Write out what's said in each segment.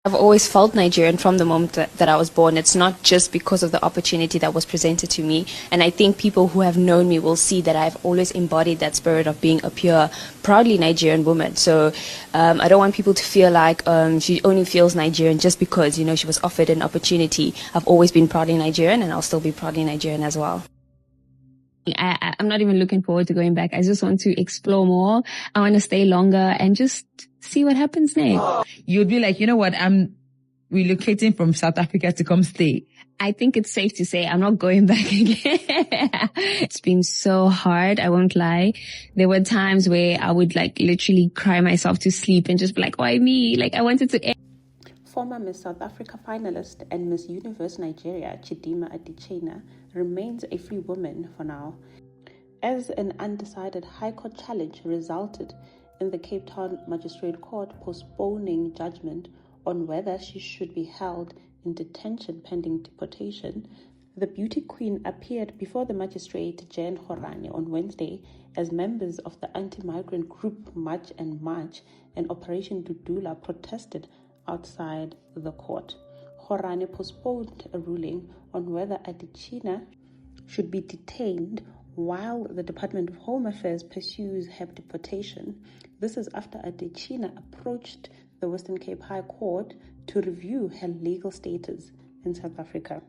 I've always felt Nigerian from the moment that I was born. It's not just because of the opportunity that was presented to me. And I think people who have known me will see that I've always embodied that spirit of being a pure, proudly Nigerian woman. So I don't want people to feel like she only feels Nigerian just because, she was offered an opportunity. I've always been proudly Nigerian, and I'll still be proudly Nigerian as well. I'm not even looking forward to going back. I just want to explore more. I want to stay longer and just see what happens next. You'll be like, you know what? I'm relocating from South Africa to come stay. I think it's safe to say I'm not going back again. It's been so hard. I won't lie. There were times where I would literally cry myself to sleep and just be like, why me? I wanted to. Former Miss South Africa finalist and Miss Universe Nigeria, Chidima Adicina, remains a free woman for now, as an undecided High Court challenge resulted in the Cape Town Magistrate Court postponing judgment on whether she should be held in detention pending deportation. The beauty queen appeared before the magistrate Jan Horane on Wednesday as members of the anti-migrant group March and March and Operation Dudula protested outside the court. Horane postponed a ruling on whether Adicina should be detained while the Department of Home Affairs pursues her deportation. This is after Adicina approached the Western Cape High Court to review her legal status in South Africa.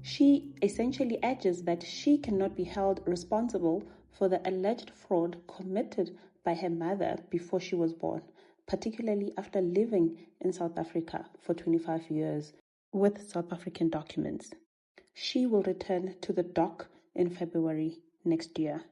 She essentially urges that she cannot be held responsible for the alleged fraud committed by her mother before she was born, particularly after living in South Africa for 25 years with South African documents. She will return to the dock in February next year.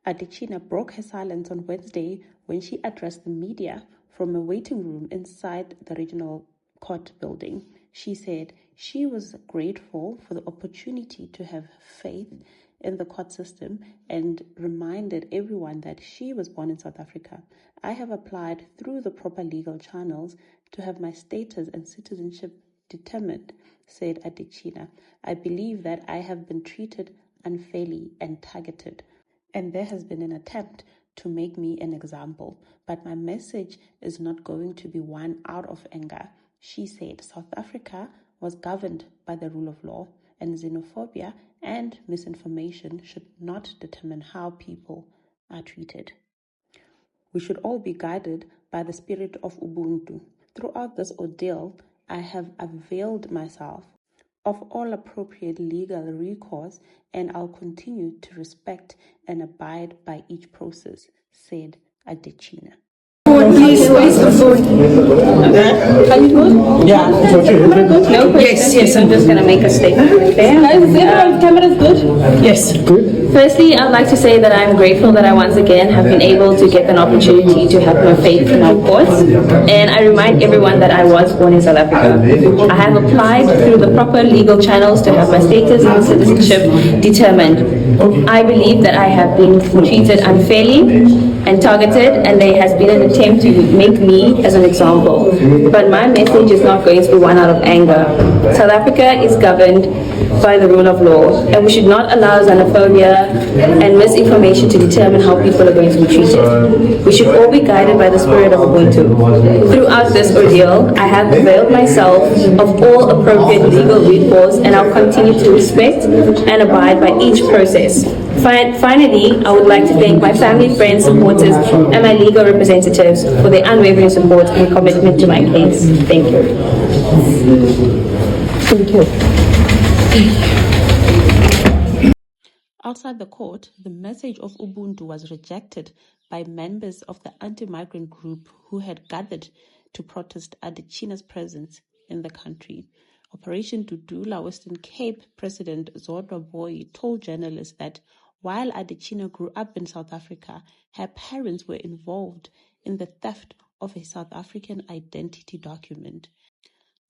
Adicina broke her silence on Wednesday when she addressed the media from a waiting room inside the regional court building. She said she was grateful for the opportunity to have faith in the court system and reminded everyone that she was born in South Africa. I have applied through the proper legal channels to have my status and citizenship determined, said Adicina. I believe that I have been treated unfairly and targeted, and there has been an attempt to make me an example, but my message is not going to be one out of anger. She said South Africa was governed by the rule of law, and xenophobia and misinformation should not determine how people are treated. We should all be guided by the spirit of Ubuntu. Throughout this ordeal, I have availed myself of all appropriate legal recourse, and I'll continue to respect and abide by each process, said Adicina. Yeah. No questions. Yes, I'm just going to make a statement right there. Camera's good? Yes. Good. Firstly, I'd like to say that I'm grateful that I once again have been able to get an opportunity to have my faith in our courts. And I remind everyone that I was born in South Africa. I have applied through the proper legal channels to have my status and citizenship determined. I believe that I have been treated unfairly and targeted, and there has been an attempt to make me as an example. But my message is not going to be one out of anger. South Africa is governed by the rule of law, and we should not allow xenophobia and misinformation to determine how people are going to be treated. We should all be guided by the spirit of Ubuntu. Throughout this ordeal, I have availed myself of all appropriate legal recourse, and I'll continue to respect and abide by each process. Finally, I would like to thank my family, friends, supporters, and my legal representatives for their unwavering support and commitment to my case. Thank you. Thank you. Outside the court, the message of Ubuntu was rejected by members of the anti-migrant group who had gathered to protest Adicina's presence in the country. Operation Dudula Western Cape President Zodwa Boy told journalists that while Adicina grew up in South Africa, her parents were involved in the theft of a South African identity document.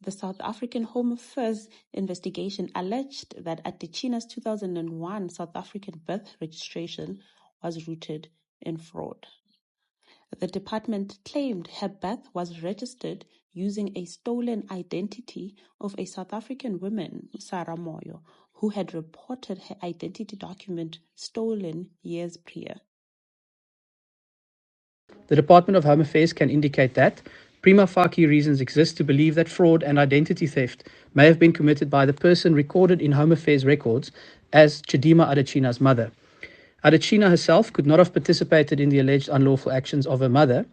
The South African Home Affairs investigation alleged that Adicina's 2001 South African birth registration was rooted in fraud. The department claimed her birth was registered using a stolen identity of a South African woman, Sarah Moyo, who had reported her identity document stolen years prior. The Department of Home Affairs can indicate that prima facie reasons exist to believe that fraud and identity theft may have been committed by the person recorded in Home Affairs records as Chidima Adetshina's mother. Adetshina herself could not have participated in the alleged unlawful actions of her mother,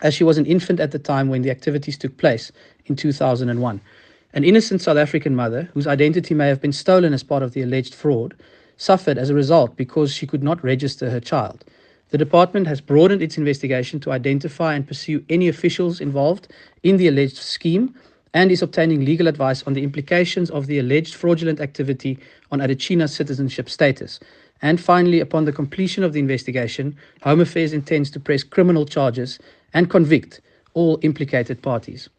as she was an infant at the time when the activities took place in 2001. An innocent South African mother, whose identity may have been stolen as part of the alleged fraud, suffered as a result because she could not register her child. The department has broadened its investigation to identify and pursue any officials involved in the alleged scheme and is obtaining legal advice on the implications of the alleged fraudulent activity on Adetshina's citizenship status. And finally, upon the completion of the investigation, Home Affairs intends to press criminal charges and convict all implicated parties.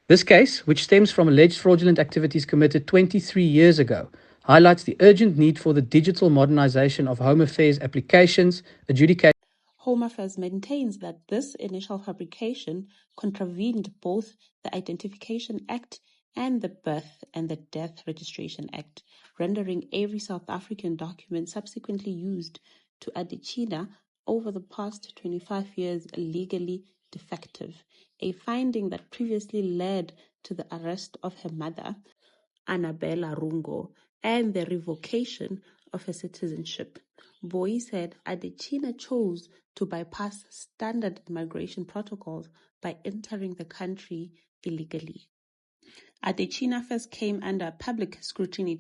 This case, which stems from alleged fraudulent activities committed 23 years ago, highlights the urgent need for the digital modernization of Home Affairs applications, adjudication. Home Affairs maintains that this initial fabrication contravened both the Identification Act and the Birth and the Death Registration Act, rendering every South African document subsequently used to Adetshina over the past 25 years legally defective, a finding that previously led to the arrest of her mother, Annabella Rungo, and the revocation of her citizenship. Boy said Adetshina chose to bypass standard immigration protocols by entering the country illegally. Adetshina first came under public scrutiny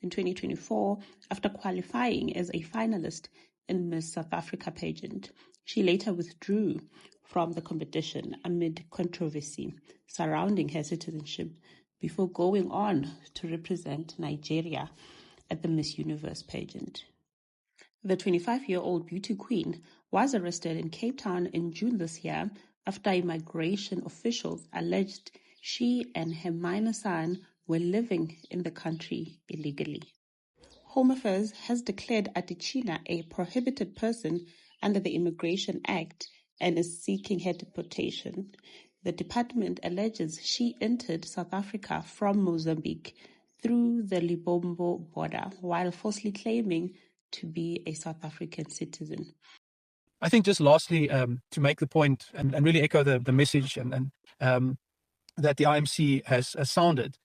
in 2024 after qualifying as a finalist in Miss South Africa pageant. She later withdrew from the competition amid controversy surrounding her citizenship before going on to represent Nigeria at the Miss Universe pageant. The 25-year-old beauty queen was arrested in Cape Town in June this year after immigration officials alleged she and her minor son were living in the country illegally. Home Affairs has declared Adetshina a prohibited person under the Immigration Act and is seeking her deportation. The department alleges she entered South Africa from Mozambique through the Libombo border while falsely claiming to be a South African citizen. I think just lastly, to make the point and really echo the message and that the IMC has sounded,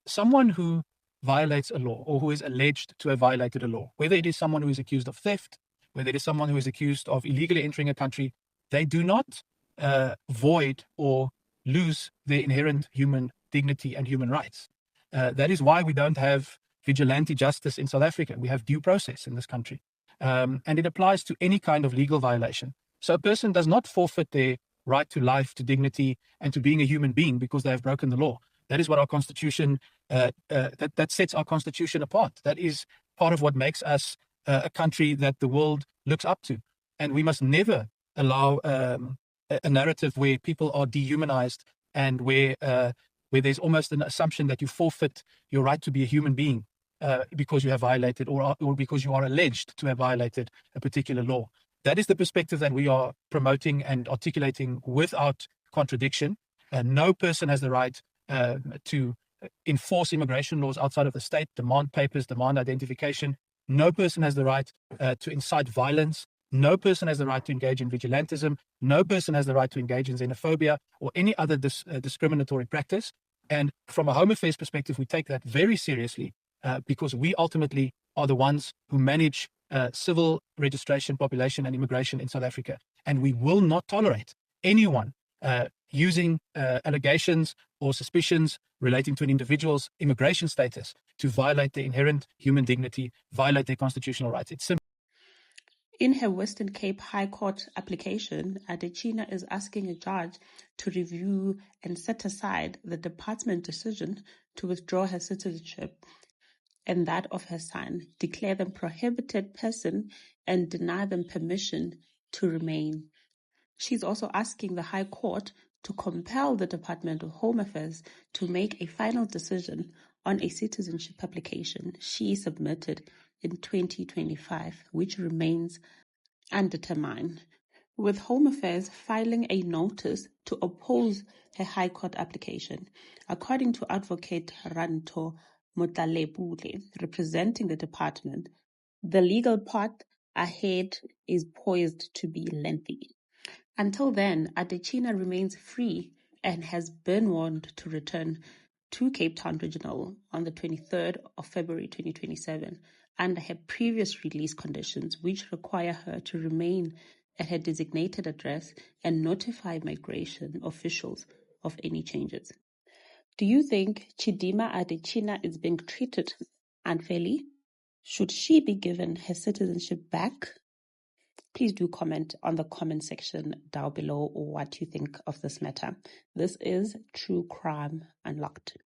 someone who violates a law or who is alleged to have violated a law, whether it is someone who is accused of theft, whether it is someone who is accused of illegally entering a country, they do not void or lose their inherent human dignity and human rights. That is why we don't have vigilante justice in South Africa. We have due process in this country. And it applies to any kind of legal violation. So a person does not forfeit their right to life, to dignity, and to being a human being because they have broken the law. That is what our constitution, that sets our constitution apart. That is part of what makes us a country that the world looks up to. And we must never allow a narrative where people are dehumanized and where there's almost an assumption that you forfeit your right to be a human being because you have violated or because you are alleged to have violated a particular law. That is the perspective that we are promoting and articulating without contradiction. No person has the right to enforce immigration laws outside of the state, demand papers, demand identification. No person has the right to incite violence. No person has the right to engage in vigilantism. No person has the right to engage in xenophobia or any other discriminatory practice. And from a Home Affairs perspective, we take that very seriously because we ultimately are the ones who manage civil registration, population, and immigration in South Africa. And we will not tolerate anyone using allegations or suspicions relating to an individual's immigration status to violate their inherent human dignity, violate their constitutional rights. It's simple. In her Western Cape High Court application, Adetshina is asking a judge to review and set aside the department decision to withdraw her citizenship and that of her son, declare them prohibited person, and deny them permission to remain. She's also asking the High Court to compel the Department of Home Affairs to make a final decision on a citizenship application she submitted in 2025, which remains undetermined, with Home Affairs filing a notice to oppose her High Court application. According to Advocate Ranto Motlalebule, representing the department, the legal path ahead is poised to be lengthy. Until then, Adetshina remains free and has been warned to return to Cape Town Regional on the 23rd of February 2027 under her previous release conditions, which require her to remain at her designated address and notify migration officials of any changes. Do you think Chidima Adetshina is being treated unfairly? Should she be given her citizenship back? Please do comment on the comment section down below what you think of this matter. This is True Crime Unlocked.